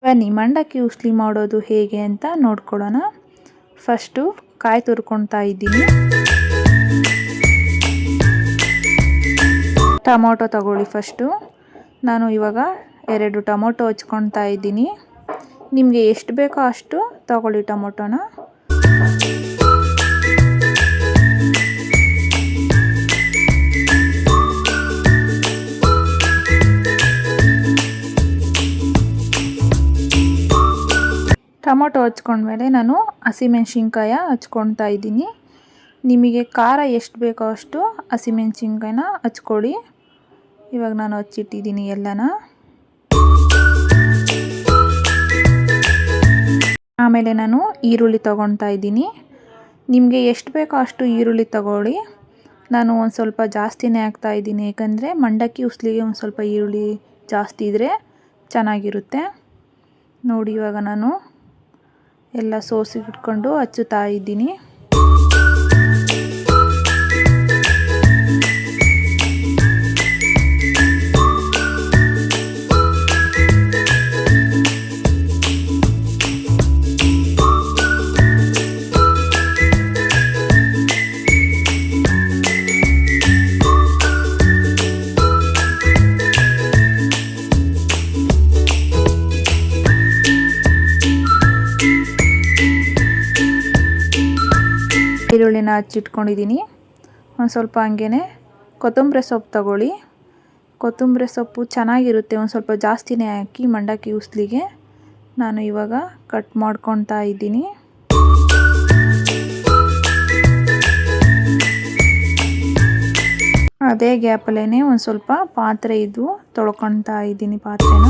ಬನ್ನಿ ಮಂಡಕ್ಕಿ ಉಸ್ಲಿ ಮಾಡೋದು ಹೇಗೆ ಅಂತ ನೋಡ್ಕೊಳ್ಳೋಣ. ಫಸ್ಟು ಕಾಯಿ ತುರ್ಕೊಳ್ತಾ ಇದ್ದೀನಿ. ಟೊಮೊಟೊ ತಗೊಳ್ಳಿ. ಫಸ್ಟು ನಾನು ಇವಾಗ 2 ಟೊಮೊಟೊ ಹಚ್ಕೊಳ್ತಾ ಇದ್ದೀನಿ. ನಿಮಗೆ ಎಷ್ಟು ಬೇಕೋ ಅಷ್ಟು ತಗೊಳ್ಳಿ ಟೊಮೊಟೊನ. ಟೊಮೊಟೊ ಹಚ್ಕೊಂಡ್ಮೇಲೆ ನಾನು ಹಸಿಮೆಣ್ಸಿನ್ಕಾಯ ಹಚ್ಕೊಳ್ತಾ ಇದ್ದೀನಿ. ನಿಮಗೆ ಖಾರ ಎಷ್ಟು ಬೇಕೋ ಅಷ್ಟು ಹಸಿಮೆಣ್ಸಿನ್ಕಾಯಿನ ಹಚ್ಕೊಳ್ಳಿ. ಇವಾಗ ನಾನು ಹಚ್ಚಿಟ್ಟಿದ್ದೀನಿ ಎಲ್ಲನ. ಆಮೇಲೆ ನಾನು ಈರುಳ್ಳಿ ತೊಗೊಳ್ತಾ ಇದ್ದೀನಿ. ನಿಮಗೆ ಎಷ್ಟು ಬೇಕೋ ಅಷ್ಟು ಈರುಳ್ಳಿ ತಗೊಳ್ಳಿ. ನಾನು ಒಂದು ಸ್ವಲ್ಪ ಜಾಸ್ತಿನೇ ಹಾಕ್ತಾ ಇದ್ದೀನಿ, ಏಕೆಂದರೆ ಮಂಡಕ್ಕಿ ಉಸ್ಲಿಗೆ ಒಂದು ಸ್ವಲ್ಪ ಈರುಳ್ಳಿ ಜಾಸ್ತಿ ಇದ್ದರೆ ಚೆನ್ನಾಗಿರುತ್ತೆ. ನೋಡಿ, ಇವಾಗ ನಾನು ಎಲ್ಲ ಸೋಸಿಟ್ಕೊಂಡು ಹಚ್ಚುತ್ತಾ ಇದ್ದೀನಿ. ಈರುಳ್ಳಿನ ಹಚ್ಚಿಟ್ಕೊಂಡಿದ್ದೀನಿ. ಒಂದು ಸ್ವಲ್ಪ ಹಂಗೇ ಕೊತ್ತಂಬರಿ ಸೊಪ್ಪು ತಗೊಳ್ಳಿ. ಕೊತ್ತಂಬರಿ ಸೊಪ್ಪು ಚೆನ್ನಾಗಿರುತ್ತೆ, ಒಂದು ಸ್ವಲ್ಪ ಜಾಸ್ತಿನೇ ಹಾಕಿ ಮಂಡಕ್ಕಿ ಉಸ್ಲಿಗೆ. ನಾನು ಇವಾಗ ಕಟ್ ಮಾಡ್ಕೊಳ್ತಾ ಇದ್ದೀನಿ. ಅದೇ ಗ್ಯಾಪಲ್ಲೇ ಒಂದು ಸ್ವಲ್ಪ ಪಾತ್ರೆ ಇದ್ವು ತೊಳ್ಕೊಳ್ತಾ ಇದ್ದೀನಿ ಪಾತ್ರೆನ.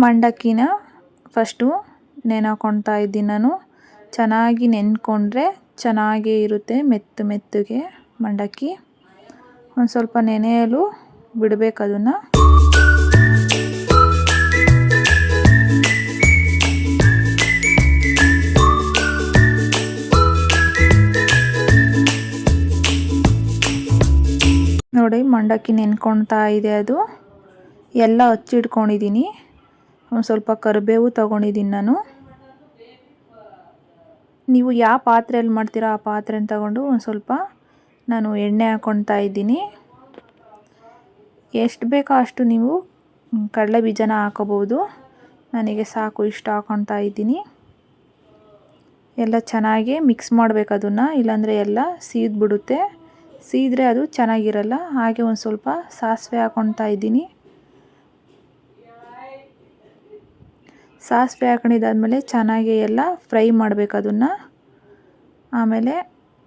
ಮಂಡಕ್ಕಿನ ಫಸ್ಟು ನೆನೆಹಾಕ್ಕೊಳ್ತಾ ಇದ್ದೀನಿ ನಾನು. ಚೆನ್ನಾಗಿ ನೆನ್ಕೊಂಡ್ರೆ ಚೆನ್ನಾಗೇ ಇರುತ್ತೆ, ಮೆತ್ತಗೆ ಮಂಡಕ್ಕಿ. ಒಂದು ಸ್ವಲ್ಪ ನೆನೆಯಲು ಬಿಡಬೇಕು ಅದನ್ನು. ನೋಡಿ, ಮಂಡಕ್ಕಿ ನೆನ್ಕೊಳ್ತಾ ಇದೆ. ಅದು ಎಲ್ಲ ಹಚ್ಚಿಟ್ಕೊಂಡಿದ್ದೀನಿ. ಒಂದು ಸ್ವಲ್ಪ ಕರಿಬೇವು ತೊಗೊಂಡಿದ್ದೀನಿ ನಾನು. ನೀವು ಯಾವ ಪಾತ್ರೆಯಲ್ಲಿ ಮಾಡ್ತೀರೋ ಆ ಪಾತ್ರೆನ ತಗೊಂಡು ಒಂದು ಸ್ವಲ್ಪ ನಾನು ಎಣ್ಣೆ ಹಾಕ್ಕೊಳ್ತಾ ಇದ್ದೀನಿ. ಎಷ್ಟು ಬೇಕೋ ಅಷ್ಟು ನೀವು ಕಡಲೆ ಬೀಜನ ಹಾಕೋಬೋದು. ನನಗೆ ಸಾಕು, ಇಷ್ಟು ಹಾಕ್ಕೊಳ್ತಾ ಇದ್ದೀನಿ. ಎಲ್ಲ ಚೆನ್ನಾಗಿ ಮಿಕ್ಸ್ ಮಾಡಬೇಕು ಅದನ್ನು, ಇಲ್ಲಾಂದರೆ ಎಲ್ಲ ಸೀದ್ಬಿಡುತ್ತೆ. ಸೀದ್ರೆ ಅದು ಚೆನ್ನಾಗಿರಲ್ಲ. ಹಾಗೆ ಒಂದು ಸ್ವಲ್ಪ ಸಾಸಿವೆ ಹಾಕ್ಕೊಳ್ತಾ ಇದ್ದೀನಿ. ಸಾಸಿವೆ ಹಾಕೊಂಡಿದ್ದಾದಮೇಲೆ ಚೆನ್ನಾಗಿ ಎಲ್ಲ ಫ್ರೈ ಮಾಡಬೇಕು ಅದನ್ನು. ಆಮೇಲೆ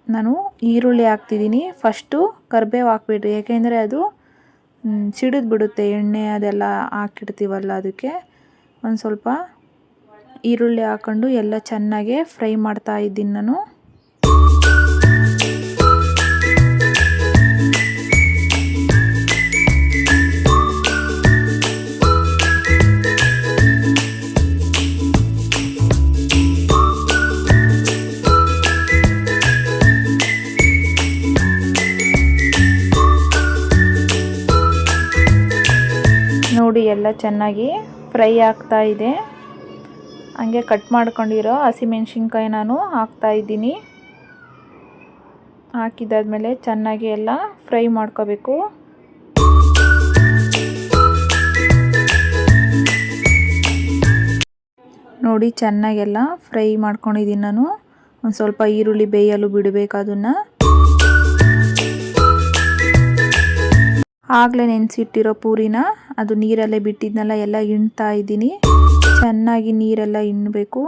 ನಾನು ಈರುಳ್ಳಿ ಹಾಕ್ತಿದ್ದೀನಿ. ಫಸ್ಟು ಕರಿಬೇವು ಹಾಕ್ಬಿಡ್ರಿ, ಏಕೆಂದರೆ ಅದು ಸಿಡಿದು ಬಿಡುತ್ತೆ, ಎಣ್ಣೆ ಅದೆಲ್ಲ ಹಾಕಿಡ್ತೀವಲ್ಲ ಅದಕ್ಕೆ. ಒಂದು ಸ್ವಲ್ಪ ಈರುಳ್ಳಿ ಹಾಕ್ಕೊಂಡು ಎಲ್ಲ ಚೆನ್ನಾಗಿ ಫ್ರೈ ಮಾಡ್ತಾ ಇದ್ದೀನಿ ನಾನು. ನೋಡಿ, ಎಲ್ಲ ಚೆನ್ನಾಗಿ ಫ್ರೈ ಆಗ್ತಾ ಇದೆ. ಹಂಗೆ ಕಟ್ ಮಾಡ್ಕೊಂಡಿರೋ ಹಸಿಮೆಣ್ಸಿನ್ಕಾಯಿ ನಾನು ಹಾಕ್ತಾ ಇದ್ದೀನಿ. ಹಾಕಿದಾದ್ಮೇಲೆ ಚೆನ್ನಾಗಿ ಎಲ್ಲ ಫ್ರೈ ಮಾಡ್ಕೋಬೇಕು. ನೋಡಿ, ಚೆನ್ನಾಗೆಲ್ಲ ಫ್ರೈ ಮಾಡ್ಕೊಂಡಿದ್ದೀನಿ ನಾನು. ಒಂದು ಸ್ವಲ್ಪ ಈರುಳ್ಳಿ ಬೇಯಲು ಬಿಡಬೇಕು ಅದನ್ನು. ಆಗಲೇ ನೆನೆಸಿಟ್ಟಿರೋ ಪೂರಿನ ಅದು ನೀರಲ್ಲೇ ಬಿಟ್ಟಿದ್ನೆಲ್ಲ ಎಲ್ಲ ಹಿಂಡ್ತಾ ಇದ್ದೀನಿ. ಚೆನ್ನಾಗಿ ನೀರೆಲ್ಲ ಹಿಂಡಬೇಕು.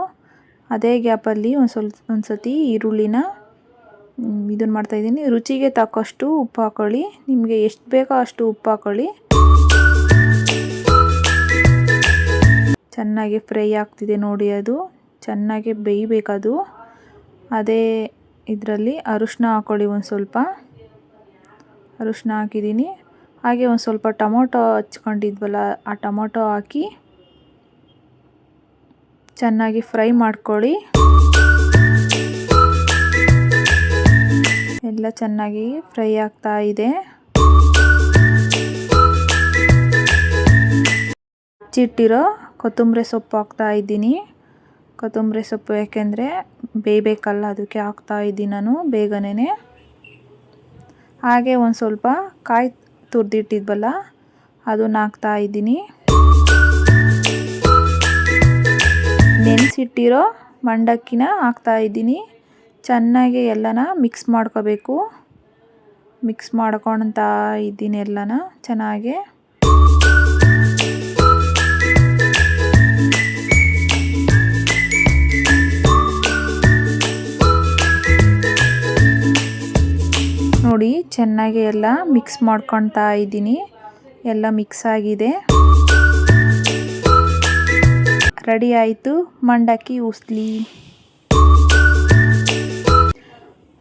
ಅದೇ ಗ್ಯಾಪಲ್ಲಿ ಒಂದು ಸತಿ ಈರುಳ್ಳಿನ ಇದನ್ನು ಮಾಡ್ತಾಯಿದ್ದೀನಿ. ರುಚಿಗೆ ತಕ್ಕಷ್ಟು ಉಪ್ಪು ಹಾಕ್ಕೊಳ್ಳಿ. ನಿಮಗೆ ಎಷ್ಟು ಬೇಕೋ ಅಷ್ಟು ಉಪ್ಪು ಹಾಕ್ಕೊಳ್ಳಿ. ಚೆನ್ನಾಗಿ ಫ್ರೈ ಆಗ್ತಿದೆ ನೋಡಿ, ಅದು ಚೆನ್ನಾಗಿ ಬೇಯಬೇಕದು. ಅದೇ ಇದರಲ್ಲಿ ಅರಿಶಿನ ಹಾಕ್ಕೊಳ್ಳಿ. ಒಂದು ಸ್ವಲ್ಪ ಅರಿಶಿನ ಹಾಕಿದ್ದೀನಿ. ಹಾಗೆ ಒಂದು ಸ್ವಲ್ಪ ಟೊಮೊಟೊ ಹಚ್ಕೊಂಡಿದ್ವಲ್ಲ ಆ ಟೊಮೊಟೊ ಹಾಕಿ ಚೆನ್ನಾಗಿ ಫ್ರೈ ಮಾಡ್ಕೊಳ್ಳಿ. ಎಲ್ಲ ಚೆನ್ನಾಗಿ ಫ್ರೈ ಆಗ್ತಾ ಇದೆ. ಹೆಚ್ಚಿಟ್ಟಿರೋ ಕೊತ್ತಂಬರಿ ಸೊಪ್ಪು ಹಾಕ್ತಾ ಇದ್ದೀನಿ. ಕೊತ್ತಂಬರಿ ಸೊಪ್ಪು ಯಾಕೆಂದರೆ ಬೇಯಬೇಕಲ್ಲ, ಅದಕ್ಕೆ ಹಾಕ್ತಾ ಇದ್ದೀನಿ ನಾನು ಬೇಗನೆ. ಹಾಗೆ ಒಂದು ಸ್ವಲ್ಪ ಕಾಯಿ ತುರಿದಿಟ್ಟಿದ್ವಲ್ಲ ಅದನ್ನ ಹಾಕ್ತಾ ಇದ್ದೀನಿ. ನೆನೆಸಿಟ್ಟಿರೋ ಮಂಡಕ್ಕಿನ ಹಾಕ್ತಾ ಇದ್ದೀನಿ. ಚೆನ್ನಾಗಿ ಎಲ್ಲನ ಮಿಕ್ಸ್ ಮಾಡ್ಕೋಬೇಕು. ಮಿಕ್ಸ್ ಮಾಡ್ಕೊಳ್ತಾ ಇದ್ದೀನಿ ಎಲ್ಲನ ಚೆನ್ನಾಗಿ. ನೋಡಿ ಚೆನ್ನಾಗಿ ಎಲ್ಲ ಮಿಕ್ಸ್ ಮಾಡ್ಕೊಳ್ತಾ ಇದ್ದೀನಿ. ಎಲ್ಲ ಮಿಕ್ಸ್ ಆಗಿದೆ. ರೆಡಿ ಆಯಿತು ಮಂಡಕ್ಕಿ ಉಸ್ಲಿ.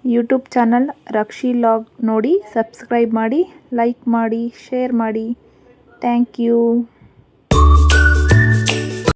ಯೂಟ್ಯೂಬ್ ಚಾನಲ್ ರಕ್ಷಿ ಲಾಗ್ ನೋಡಿ ಸಬ್ಸ್ಕ್ರೈಬ್ ಮಾಡಿ, ಲೈಕ್ ಮಾಡಿ, ಶೇರ್ ಮಾಡಿ. Thank you.